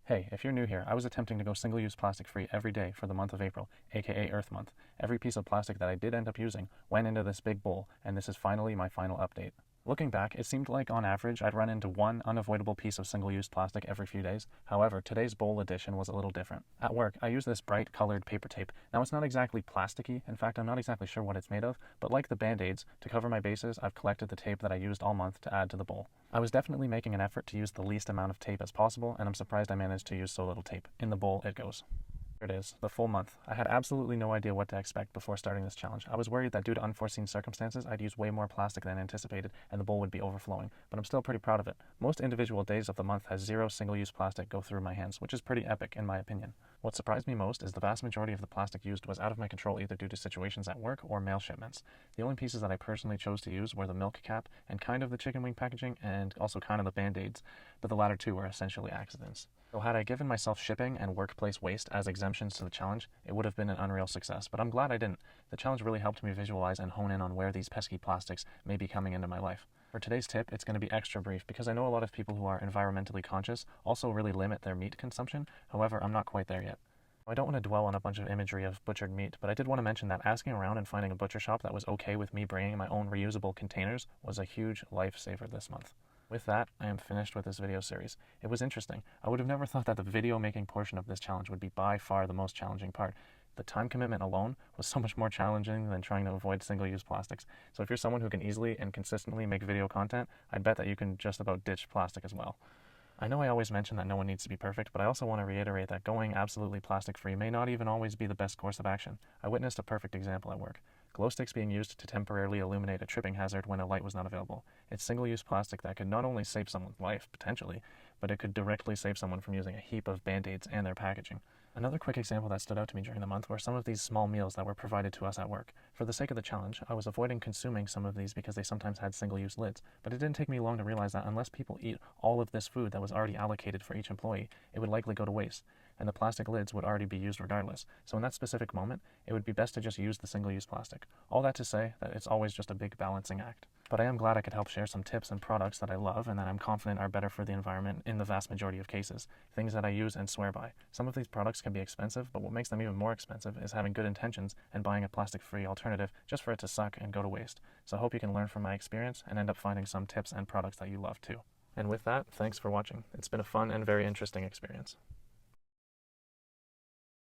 Hey, if you're new here, I was attempting to go single-use plastic free every day for the month of April, aka Earth Month. Every piece of plastic that I did end up using went into this big bowl, and this is finally my final update. Looking back, it seemed like on average I'd run into one unavoidable piece of single-use plastic every few days. However, today's bowl edition was a little different. At work, I use this bright colored paper tape. Now it's not exactly plasticky, in fact I'm not exactly sure what it's made of, but like the Band-Aids, to cover my bases, I've collected the tape that I used all month to add to the bowl. I was definitely making an effort to use the least amount of tape as possible, and I'm surprised I managed to use so little tape. In the bowl it goes. Here it is, the full month. I had absolutely no idea what to expect before starting this challenge. I was worried that due to unforeseen circumstances, I'd use way more plastic than anticipated and the bowl would be overflowing, but I'm still pretty proud of it. Most individual days of the month has zero single-use plastic go through my hands, which is pretty epic in my opinion. What surprised me most is the vast majority of the plastic used was out of my control either due to situations at work or mail shipments. The only pieces that I personally chose to use were the milk cap and kind of the chicken wing packaging and also kind of the Band-Aids, but the latter two were essentially accidents. So had I given myself shipping and workplace waste as exemptions to the challenge, it would have been an unreal success, but I'm glad I didn't. The challenge really helped me visualize and hone in on where these pesky plastics may be coming into my life. For today's tip, it's going to be extra brief because I know a lot of people who are environmentally conscious also really limit their meat consumption. However, I'm not quite there yet. I don't want to dwell on a bunch of imagery of butchered meat, but I did want to mention that asking around and finding a butcher shop that was okay with me bringing my own reusable containers was a huge lifesaver this month. With that, I am finished with this video series. It was interesting. I would have never thought that the video making portion of this challenge would be by far the most challenging part. The time commitment alone was so much more challenging than trying to avoid single-use plastics. So if you're someone who can easily and consistently make video content, I'd bet that you can just about ditch plastic as well. I know I always mention that no one needs to be perfect, but I also want to reiterate that going absolutely plastic-free may not even always be the best course of action. I witnessed a perfect example at work. Glow sticks being used to temporarily illuminate a tripping hazard when a light was not available. It's single-use plastic that could not only save someone's life, potentially, but it could directly save someone from using a heap of Band-Aids and their packaging. Another quick example that stood out to me during the month were some of these small meals that were provided to us at work. For the sake of the challenge, I was avoiding consuming some of these because they sometimes had single-use lids, but it didn't take me long to realize that unless people eat all of this food that was already allocated for each employee, it would likely go to waste, and the plastic lids would already be used regardless. So in that specific moment, it would be best to just use the single-use plastic. All that to say that it's always just a big balancing act. But I am glad I could help share some tips and products that I love and that I'm confident are better for the environment in the vast majority of cases, things that I use and swear by. Some of these products can be expensive, but what makes them even more expensive is having good intentions and buying a plastic-free alternative just for it to suck and go to waste. So I hope you can learn from my experience and end up finding some tips and products that you love too. And with that, thanks for watching. It's been a fun and very interesting experience.